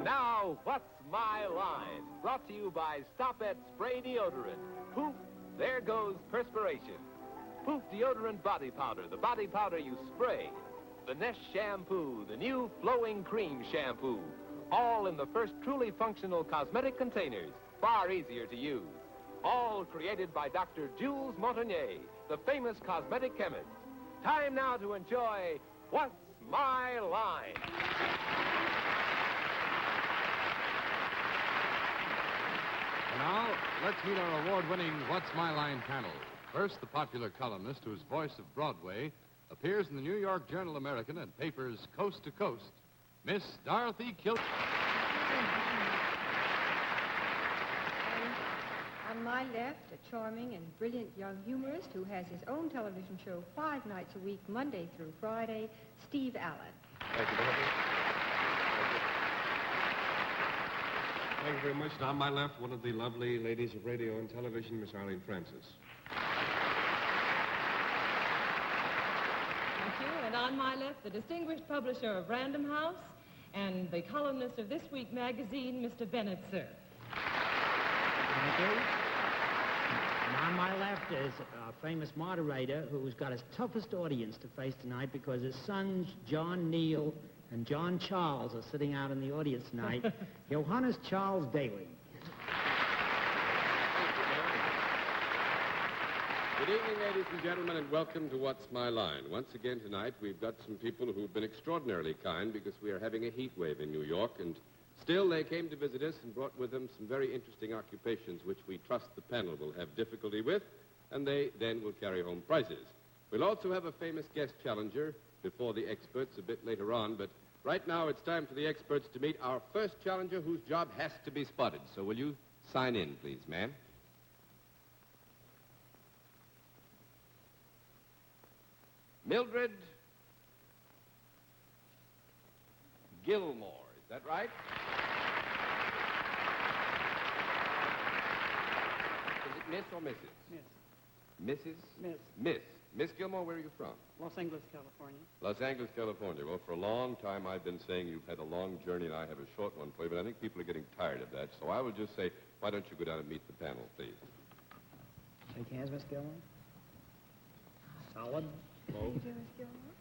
Now, what's my line? Brought to you by Stop at Spray Deodorant. Poof, there goes perspiration. Poof Deodorant Body Powder, the body powder you spray. The Nest Shampoo, the new flowing cream shampoo. All in the first truly functional cosmetic containers, far easier to use. All created by Dr. Jules Montagnier, the famous cosmetic chemist. Time now to enjoy What's My Line? And now, let's meet our award-winning What's My Line panel. First, the popular columnist whose voice of Broadway appears in the New York Journal-American and papers Coast to Coast, Miss Dorothy Kilby. On my left, a charming and brilliant young humorist who has his own television show 5 nights a week, Monday through Friday, Steve Allen. Thank you, Dorothy. Thank you very much. And on my left, one of the lovely ladies of radio and television, Miss Arlene Francis. Thank you. And on my left, the distinguished publisher of Random House and the columnist of This Week magazine, Mr. Bennett, sir. Thank you. And on my left is a famous moderator who's got his toughest audience to face tonight because his sons, John Neal and John Charles, are sitting out in the audience tonight. Johannes Charles Daly. Good evening, ladies and gentlemen, and welcome to What's My Line. Once again tonight, we've got some people who've been extraordinarily kind because we are having a heat wave in New York, and still they came to visit us and brought with them some very interesting occupations which we trust the panel will have difficulty with, and they then will carry home prizes. We'll also have a famous guest challenger before the experts a bit later on, but right now it's time for the experts to meet our first challenger whose job has to be spotted. So will you sign in, please, ma'am? Mildred Gilmore, is that right? Is it Miss or Mrs.? Miss. Mrs.? Miss. Miss. Miss Gilmore, where are you from? Los Angeles, California. Los Angeles, California. Well, for a long time I've been saying you've had a long journey and I have a short one for you, but I think people are getting tired of that. So I will just say, why don't you go down and meet the panel, please? Shake hands, Miss Gilmore. Solid. How do you do, Miss Gilmore?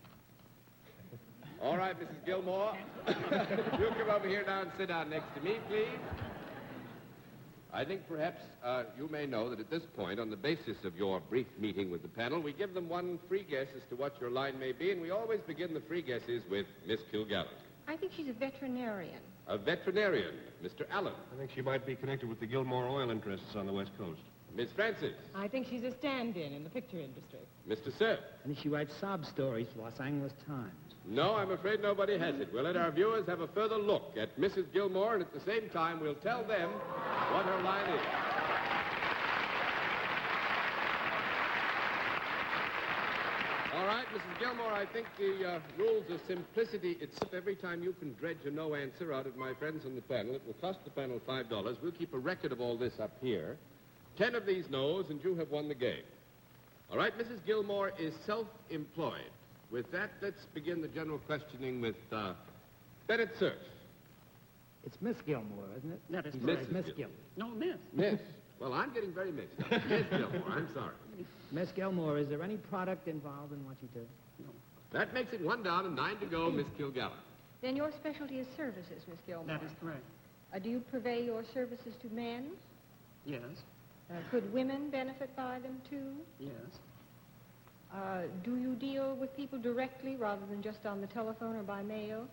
All right, Mrs. Gilmore. You come over here now and sit down next to me, please. I think perhaps you may know that at this point, on the basis of your brief meeting with the panel, we give them one free guess as to what your line may be, and we always begin the free guesses with Miss Kilgallen. I think she's a veterinarian. A veterinarian, Mr. Allen. I think she might be connected with the Gilmore oil interests on the West Coast. Miss Francis. I think she's a stand-in the picture industry. Mr. Sir. I think she writes sob stories for Los Angeles Times. No, I'm afraid nobody has it. We'll let our viewers have a further look at Mrs. Gilmore, and at the same time, we'll tell them what her line is. All right, Mrs. Gilmore, I think the rules of simplicity, it's every time you can dredge a no answer out of my friends on the panel, it will cost the panel $5. We'll keep a record of all this up here. 10 of these no's, and you have won the game. All right, Mrs. Gilmore is self-employed. With that, let's begin the general questioning with Bennett Cerf. It's Miss Gilmore, isn't it? That is Mrs. correct. Miss Gilmore. Gilmore. No, Miss. Miss. Well, I'm getting very mixed up. Miss Gilmore, I'm sorry. Miss Gilmore, is there any product involved in what you do? No. That makes it 1 down and 9 to go, Miss Kilgallen. Then your specialty is services, Miss Gilmore. That is correct. Do you purvey your services to men? Yes. Could women benefit by them, too? Yes. Do you deal with people directly rather than just on the telephone or by mail?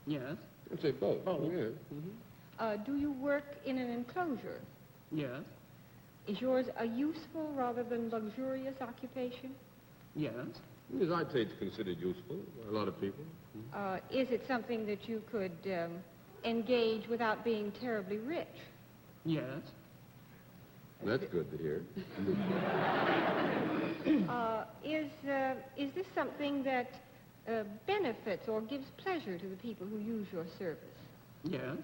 Yes. I'd say both. Both. Yeah. Mm-hmm. Do you work in an enclosure? Yes. Is yours a useful rather than luxurious occupation? Yes. Yes, I'd say it's considered useful by a lot of people. Is it something that you could engage without being terribly rich? Yes. That's good to hear. Is this something that benefits or gives pleasure to the people who use your service? Yes.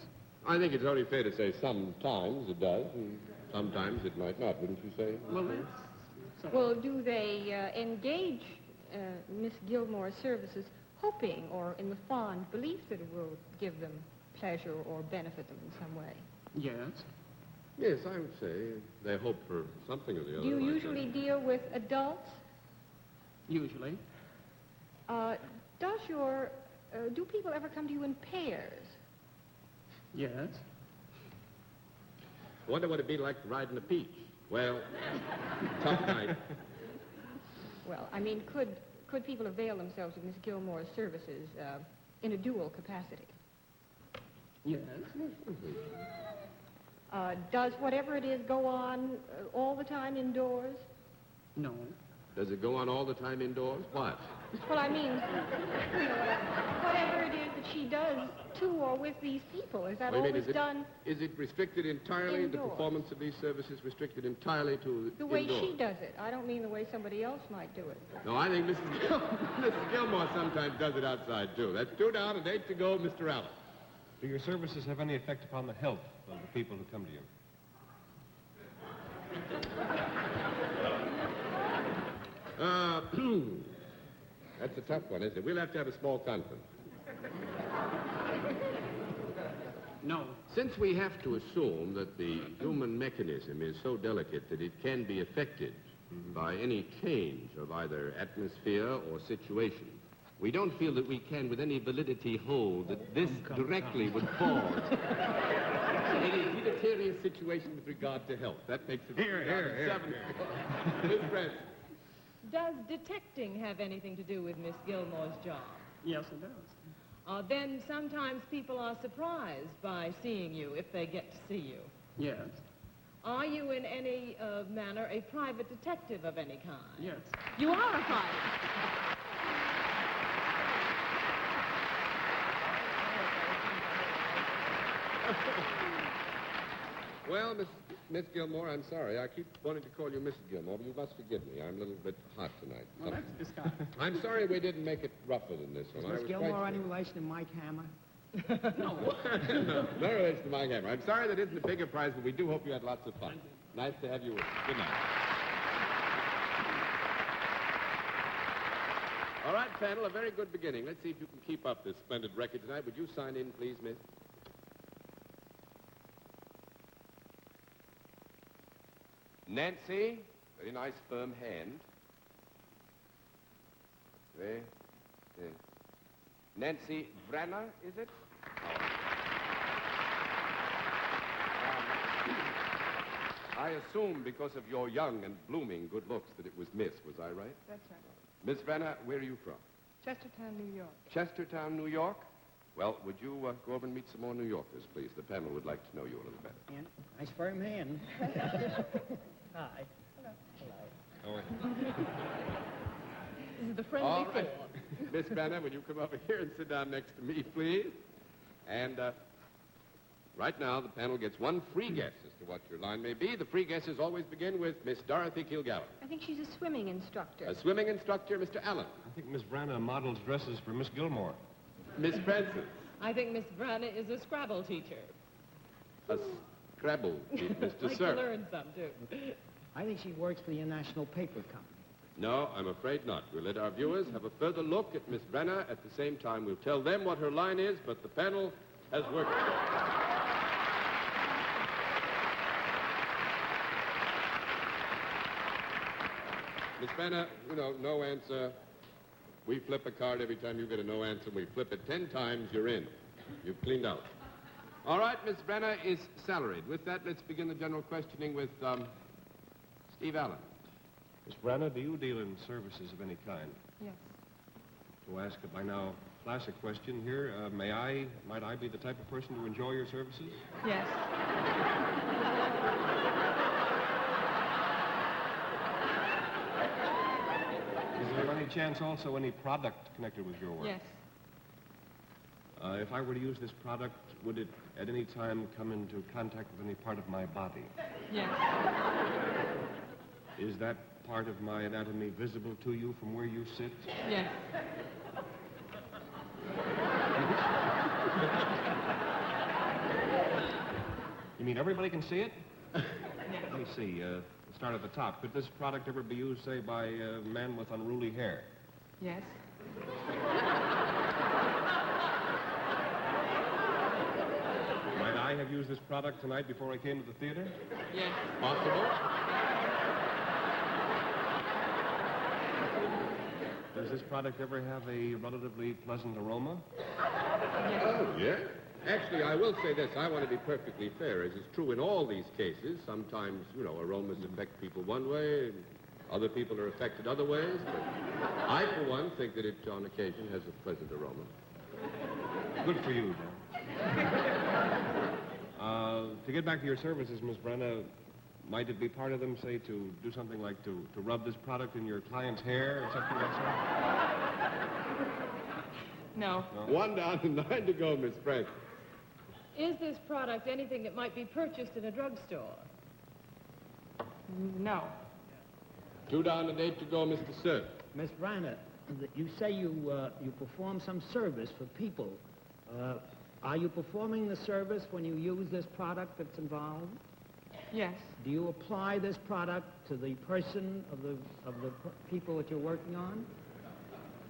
I think it's only fair to say sometimes it does, and sometimes it might not, wouldn't you say? Well, that's... Well, do they engage Miss Gilmore's services hoping or in the fond belief that it will give them pleasure or benefit them in some way. Yes. Yes, I would say they hope for something or the other. Do you like usually deal with adults? Usually. Do people ever come to you in pairs? Yes. Wonder what it'd be like riding a peach. Well, tough night. Well, I mean, could people avail themselves of Miss Gilmore's services in a dual capacity? Yes. Does whatever it is go on all the time indoors? No. Does it go on all the time indoors? What? Well, I mean, whatever it is that she does to or with these people, is that What do you always mean, done Is it restricted entirely, the Indoors. performance of these services restricted entirely to the way indoors? she does it? I don't mean the way somebody else might do it. No, I think Mrs. Gilmore sometimes does it outside, too. That's 2 down and 8 to go, Mr. Allen. Do your services have any effect upon the health of the people who come to you? That's a tough one, isn't it? We'll have to have a small conference. No. Since we have to assume that the human mechanism is so delicate that it can be affected by any change of either atmosphere or situation, we don't feel that we can with any validity hold that this directly would cause any deleterious situation with regard to health. That makes it Here. 7. Miss Francis. Does detecting have anything to do with Miss Gilmore's job? Yes, it does. Then sometimes people are surprised by seeing you if they get to see you. Yes. Are you in any manner a private detective of any kind? Yes. You are a private. Well, Miss Gilmore, I'm sorry. I keep wanting to call you Mrs. Gilmore, but you must forgive me. I'm a little bit hot tonight. Well, that's disgusting. I'm sorry we didn't make it rougher than this one. Is I Miss was Gilmore quite any sure. relation to Mike Hammer? No relation to my hammer. I'm sorry that isn't a bigger prize, but we do hope you had lots of fun. Nice to have you with us. Good night. All right, panel, a very good beginning. Let's see if you can keep up this splendid record tonight. Would you sign in, please, miss? Nancy, very nice firm hand. Very, Nancy Brenner, is it? I assume because of your young and blooming good looks that it was Miss, was I right? That's right. Miss Brenner, where are you from? Chestertown, New York. Chestertown, New York? Well, would you go over and meet some more New Yorkers, please? The panel would like to know you a little better. And nice firm hand. Hi. Oh, This is the friendly All right. four. Miss Brenner, will you come over here and sit down next to me, please? And right now, the panel gets one free guess as to what your line may be. The free guesses always begin with Miss Dorothy Kilgallen. I think she's a swimming instructor. A swimming instructor, Mr. Allen. I think Miss Branna models dresses for Miss Gilmore. Miss Francis. I think Miss Branna is a Scrabble teacher. A Scrabble, Mr. Like Sir. to learn some, too. I think she works for the International Paper Company. No, I'm afraid not. We'll let our viewers have a further look at Miss Brenner. At the same time, we'll tell them what her line is, but the panel has worked. Miss Brenner, you know, no answer. We flip a card every time you get a no answer. We flip it 10 times, you're in. You've cleaned out. All right, Miss Brenner is salaried. With that, let's begin the general questioning with Steve Allen. Miss Branna, do you deal in services of any kind? Yes. To ask a by now classic question here, might I be the type of person to enjoy your services? Yes. Is there any chance also any product connected with your work? Yes. If I were to use this product, would it at any time come into contact with any part of my body? Yes. Is that part of my anatomy visible to you from where you sit? Yes. You mean everybody can see it? Let me see. We'll start at the top. Could this product ever be used, say, by men with unruly hair? Yes. have used this product tonight before I came to the theater? Yes. Possible? Does this product ever have a relatively pleasant aroma? Oh, yeah? Actually, I will say this. I want to be perfectly fair, as is true in all these cases. Sometimes, aromas affect people one way, and other people are affected other ways. But I, for one, think that it, on occasion, has a pleasant aroma. Good for you, Dan. To get back to your services, Miss Brenna, might it be part of them, say, to do something like to rub this product in your client's hair or something like that? No. No? 1 down and 9 to go, Miss Frank. Is this product anything that might be purchased in a drugstore? No. 2 down and 8 to go, Mr. Sir. Miss Bryner, you say you perform some service for people. Are you performing the service when you use this product that's involved? Yes. Do you apply this product to the person of the people that you're working on?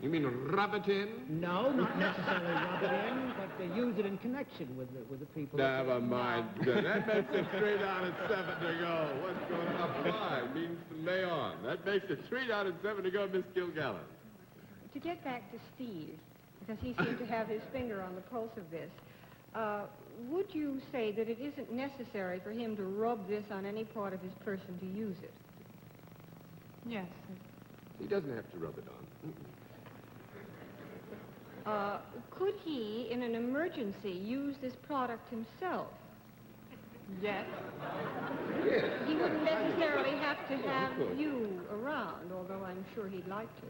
You mean rub it in? No, not necessarily rub it in, but use it in connection with the people. Never mind. That makes it 3 down and 7 to go. What's going to apply means to lay on. That makes it 3 down and 7 to go, Miss Kilgallen. To get back to Steve, because he seemed to have his finger on the pulse of this, would you say that it isn't necessary for him to rub this on any part of his person to use it? Yes. He doesn't have to rub it on. Could he, in an emergency, use this product himself? Yes. Yes. He wouldn't necessarily have to have you around, although I'm sure he'd like to.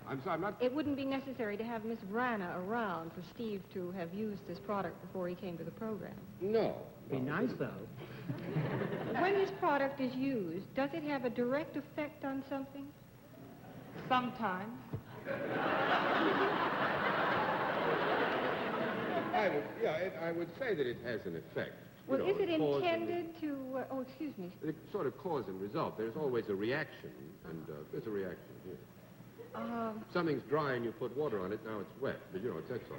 I'm sorry, I'm not... It wouldn't be necessary to have Miss Branna around for Steve to have used this product before he came to the program. No. Be nice, though. When this product is used, does it have a direct effect on something? Sometimes. I would say that it has an effect. Well, is it cause intended to... oh, excuse me. It's sort of cause and result. There's always a reaction, and there's a reaction here. Something's dry and you put water on it, now it's wet. But, that's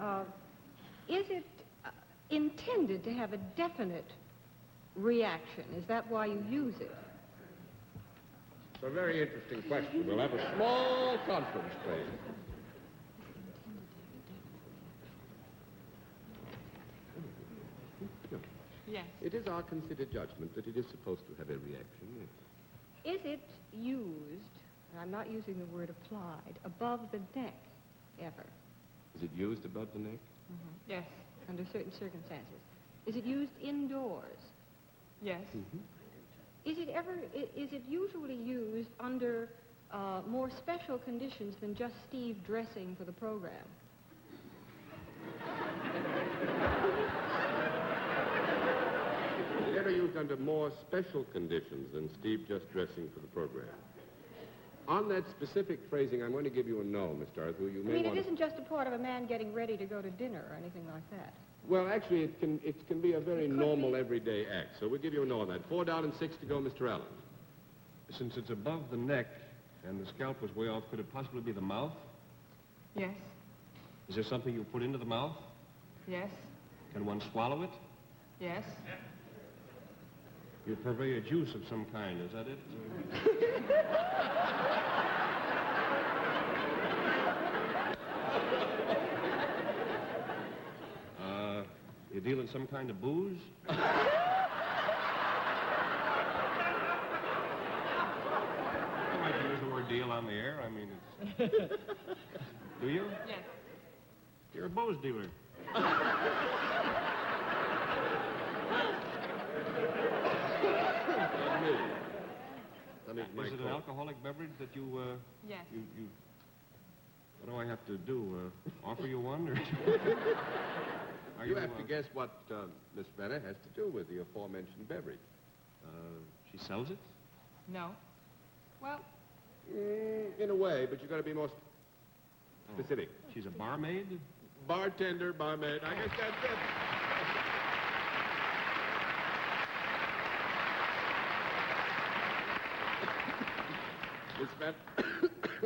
all. Is it intended to have a definite reaction? Is that why you use it? It's a very interesting question. We'll have a small conference, please. Yes. It is our considered judgment that it is supposed to have a reaction, yes. Is it used, and I'm not using the word applied, above the neck ever? Is it used above the neck? Yes. Under certain circumstances. Is it used indoors? Yes. Is it usually used under more special conditions than just Steve dressing for the program? Is it ever used under more special conditions than Steve just dressing for the program? On that specific phrasing, I'm going to give you a no, Mr. Arthur. You may it isn't just a part of a man getting ready to go to dinner or anything like that. Well, actually, it can be a very normal, everyday act. So we'll give you a no on that. 4 down and 6 to go, Mr. Allen. Since it's above the neck and the scalp was way off, could it possibly be the mouth? Yes. Is there something you put into the mouth? Yes. Can one swallow it? Yes. You purvey a juice of some kind, is that it? You deal in some kind of booze? I like to use the word deal on the air. I mean, it's... Do you? Yes. You're a booze dealer. Is it an alcoholic beverage that you, Yes. you... What do I have to do? Offer you one, or... You have to guess what Miss Brenner has to do with the aforementioned beverage. She sells it? No. Well, In a way, but you've got to be more specific. She's a barmaid? Bartender, barmaid. I guess that's it. Miss Bennett,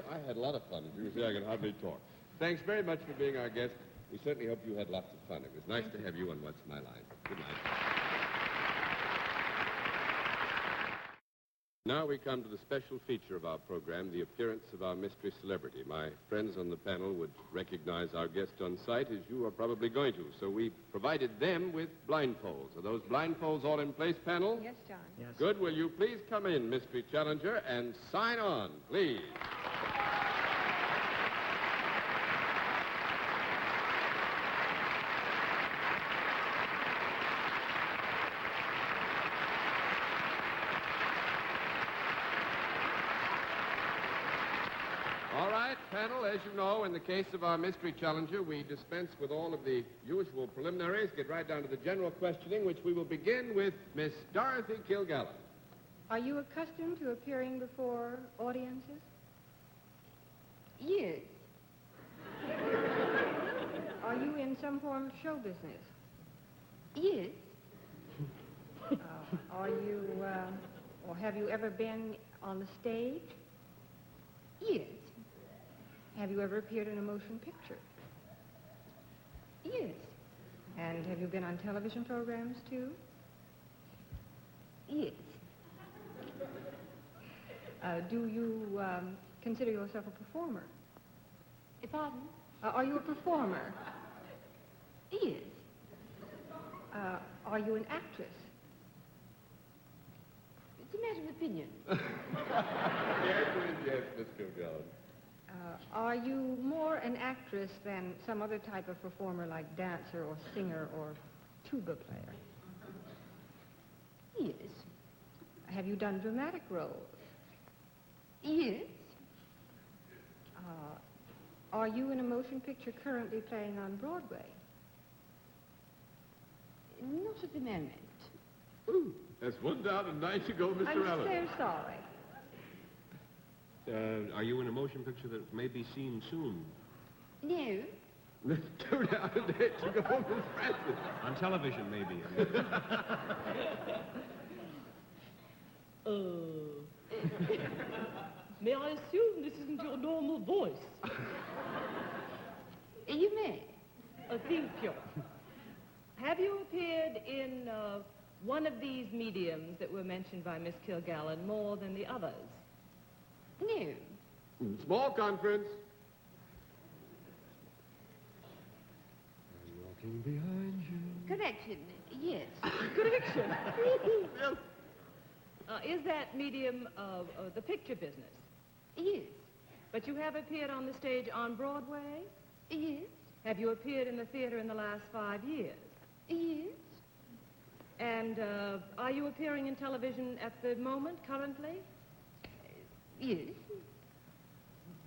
I had a lot of fun. As you can see, I can hardly talk. Thanks very much for being our guest. We certainly hope you had lots of fun. It was nice to have you on What's My Line. Good night. Now we come to the special feature of our program, the appearance of our mystery celebrity. My friends on the panel would recognize our guest on sight, as you are probably going to. So we provided them with blindfolds. Are those blindfolds all in place, panel? Yes, John. Yes. Good. Will you please come in, mystery challenger, and sign on, please? All right, panel, as you know, in the case of our mystery challenger, we dispense with all of the usual preliminaries, get right down to the general questioning, which we will begin with Miss Dorothy Kilgallen. Are you accustomed to appearing before audiences? Yes. Are you in some form of show business? Yes. Are you, or have you ever been on the stage? Yes. Have you ever appeared in a motion picture? Yes. And have you been on television programs, too? Yes. Do you consider yourself a performer? Pardon? Are you a performer? Yes. Are you an actress? It's a matter of opinion. Yes, Miss Kilgallen. Are you more an actress than some other type of performer like dancer or singer or tuba player? Yes. Have you done dramatic roles? Yes. Are you in a motion picture currently playing on Broadway? Not at the moment. Ooh, that's one down and 9 to go, Mr. I'm Allen. so sorry. Are you in a motion picture that may be seen soon? No. That's 2 down and 8 to go, Miss Francis. On television, maybe. May I assume this isn't your normal voice? You may. Thank you. Have you appeared in one of these mediums that were mentioned by Miss Kilgallen more than the others? No. Small conference. I'm walking behind you. Correction. Yes. Correction. Yes. Is that medium the picture business? Yes. But you have appeared on the stage on Broadway? Yes. Have you appeared in the theater in the last 5 years? Yes. And are you appearing in television at the moment, currently? Yes.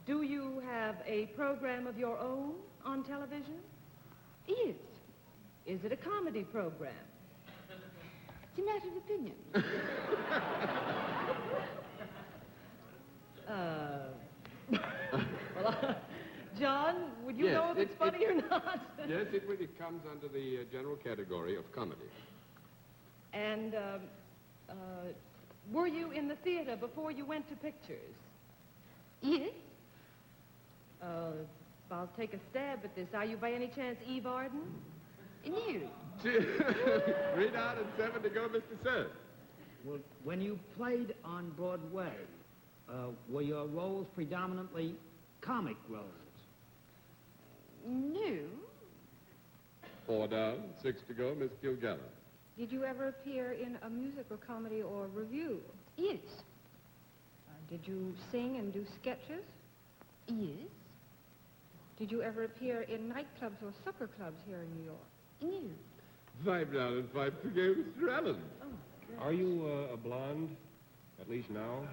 Do you have a program of your own on television? Yes. Is it a comedy program? It's a matter of opinion. Well, John, would you Yes, know if it's funny or not? Yes, it really comes under the general category of comedy. And were you in the theater before you went to pictures? Yes. I'll take a stab at this. Are you by any chance Eve Arden? No. 3 down and 7 to go, Mr. Sir. Well, when you played on Broadway, were your roles predominantly comic roles? No. 4 down, 6 to go, Miss Kilgallen. Did you ever appear in a musical comedy or review? Yes. Did you sing and do sketches? Yes. Did you ever appear in nightclubs or supper clubs here in New York? No. 5 down and 5 to go, Mr. Allen. Are you a blonde? At least now?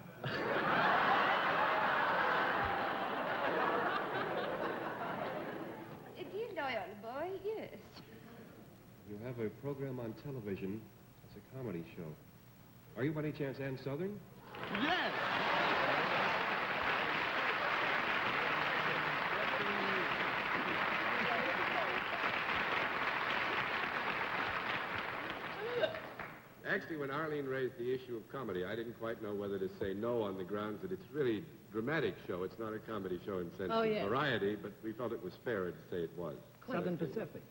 Dear loyal boy, yes. You have a program on television. It's a comedy show. Are you by any chance Ann Sothern? Yes! Actually, when Arlene raised the issue of comedy, I didn't quite know whether to say no on the grounds that it's really dramatic show. It's not a comedy show in sense Oh, of yes. variety, but we felt it was fairer to say it was. Southern Pacific.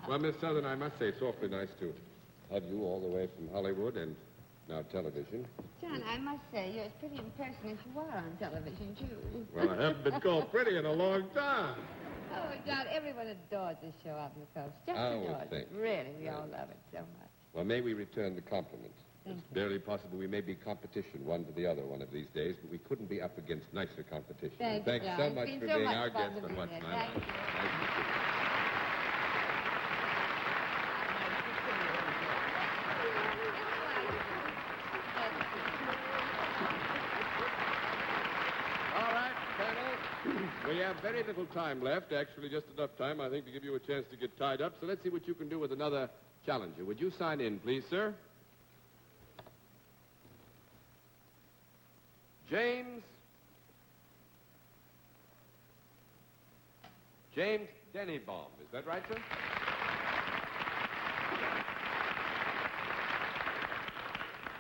Well, Miss Sothern, I must say it's awfully nice to have you all the way from Hollywood and now television. John, I must say, you're as pretty in person as you are on television, too. Well, I haven't been called pretty in a long time. Oh, John, everyone adores this show out on the coast. Just I would adores it. think. Really, we all love it so much. Well, may we return the compliment. Thank It's you. barely possible we may be competition one to the other one of these days, but we couldn't be up against nicer competition. Thank you, Thanks John. so It's much been for so being much our fun guest to on be What's here. My Thank Line. you. Thank you. All right, panel. We have very little time left, actually just enough time, I think, to give you a chance to get tied up. So let's see what you can do with another challenger. Would you sign in, please, sir? James Dennybaum. Is that right, sir?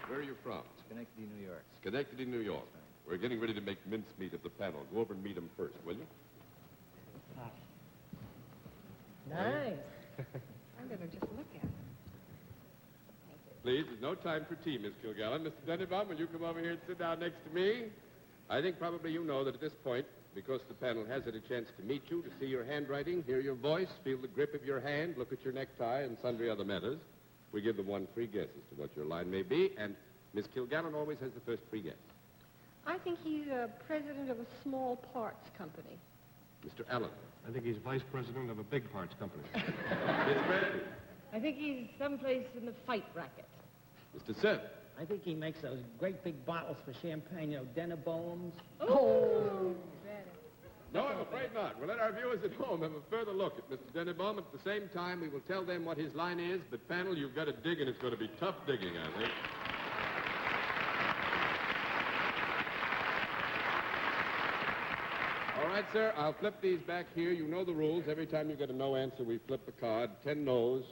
Where are you from? Schenectady, New York. Schenectady, New York. We're getting ready to make mincemeat of the panel. Go over and meet them first, will you? Nice. I'm going to just look at it. Please, there's no time for tea, Miss Kilgallen. Mr. Dennybaum, will you come over here and sit down next to me? I think probably you know that at this point, because the panel has had a chance to meet you, to see your handwriting, hear your voice, feel the grip of your hand, look at your necktie, and sundry other matters, we give them one free guess as to what your line may be, and Miss Kilgallen always has the first free guess. I think he's president of a small parts company. Mr. Allen. I think he's vice president of a big parts company. Miss Bradley. I think he's someplace in the fight racket. Mr. Seth. I think he makes those great big bottles for champagne, you know, Dennybaums. Oh! No, I'm afraid not. We'll let our viewers at home have a further look at Mr. Dennybaum. At the same time, we will tell them what his line is. But, panel, you've got to dig, and it's going to be tough digging, I think. All right, sir, I'll flip these back here. You know the rules. Every time you get a no answer, we flip a card. 10 no's,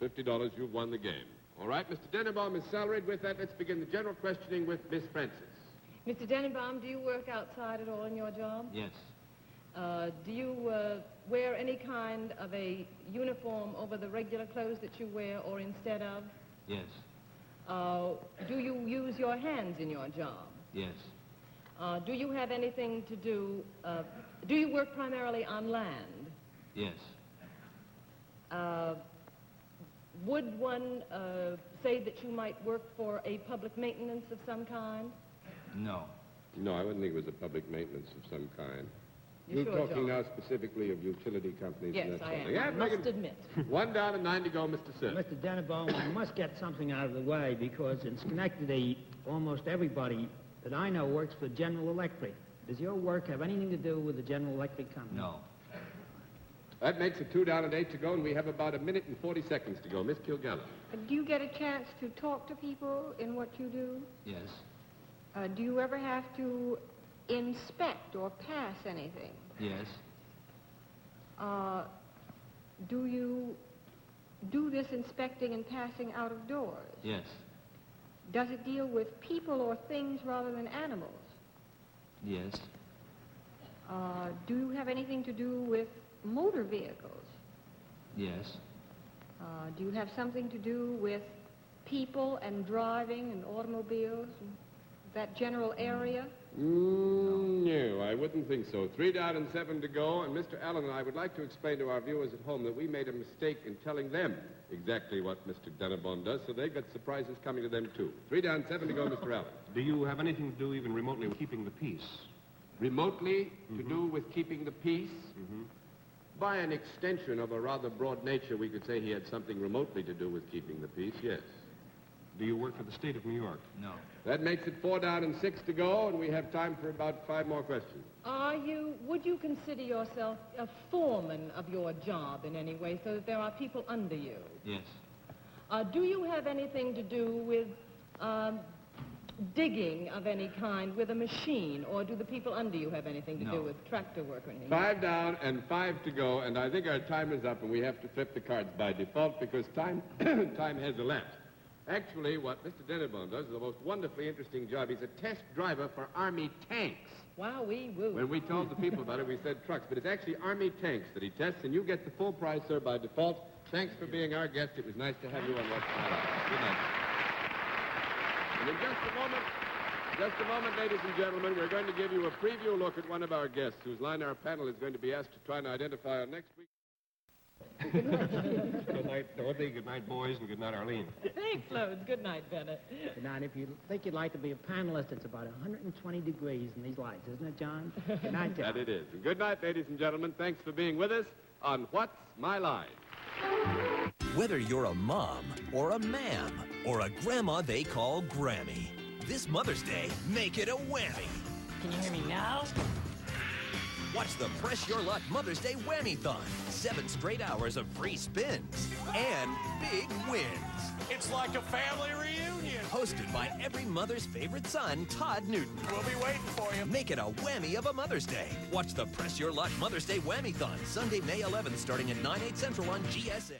$50, you've won the game. All right, Mr. Dennybaum is salaried. With that, let's begin the general questioning with Miss Francis. Mr. Denenbaum, do you work outside at all in your job? Yes. Do you wear any kind of a uniform over the regular clothes that you wear or instead of? Yes. Do you use your hands in your job? Yes. Do you have anything to do, do you work primarily on land? Yes. Would one say that you might work for a public maintenance of some kind? No. No, I wouldn't think it was a public maintenance of some kind. You're You're sure, talking John? now specifically of utility companies Yes, and that I sort of am. thing. Yeah, I make must it admit. 1 down and 9 to go, Mr. Sir. Mr. Dennybaum, I must get something out of the way because in Schenectady, almost everybody that I know works for General Electric. Does your work have anything to do with the General Electric company? No. That makes it 2 down and 8 to go, and we have about 1 minute and 40 seconds to go. Miss Kilgallen. Do you get a chance to talk to people in what you do? Yes. Do you ever have to inspect or pass anything? Yes. Do you do this inspecting and passing out of doors? Yes. Does it deal with people or things rather than animals? Yes. Do you have anything to do with motor vehicles? Yes. Do you have something to do with people and driving and automobiles, and that general area? No, I wouldn't think so. 3 down and 7 to go, and Mr. Allen and I would like to explain to our viewers at home that we made a mistake in telling them exactly what Mr. Dennebaum does, so they've got surprises coming to them, too. 3 down, 7 to go, Mr. Allen. Do you have anything to do even remotely with keeping the peace? Remotely to do with keeping the peace? By an extension of a rather broad nature, we could say he had something remotely to do with keeping the peace, yes. Do you work for the state of New York? No. That makes it 4 down and 6 to go, and we have time for about 5 more questions. Would you consider yourself a foreman of your job in any way so that there are people under you? Yes. Do you have anything to do with digging of any kind with a machine, or do the people under you have anything to No. do with tractor work or anything? 5 down and 5 to go, and I think our time is up, and we have to flip the cards by default because time has elapsed. Actually, what Mr. Dennebaum does is the most wonderfully interesting job. He's a test driver for Army tanks. Wowee-woo. When we told the people about it, we said trucks, but it's actually Army tanks that he tests, and you get the full price, sir, by default. Thanks for being our guest. It was nice to have you on What's My Line. Good night. And in just a moment, ladies and gentlemen, we're going to give you a preview look at one of our guests whose line our panel is going to be asked to try and identify on next week. Good night, Dorothy. Good night, boys, and good night, Arlene. Thanks, Loads. Good night, Bennett. Good night. If you think you'd like to be a panelist, it's about 120 degrees in these lights, isn't it, John? Good night, John. That it is. And good night, ladies and gentlemen. Thanks for being with us on What's My Line. Whether you're a mom or a ma'am or a grandma they call Grammy, this Mother's Day, make it a whammy. Can you hear me now? Watch the Press Your Luck Mother's Day Whammy-thon. 7 straight hours of free spins and big wins. It's like a family reunion. Hosted by every mother's favorite son, Todd Newton. We'll be waiting for you. Make it a whammy of a Mother's Day. Watch the Press Your Luck Mother's Day Whammy-thon Sunday, May 11th, starting at 9/8 Central on GSN.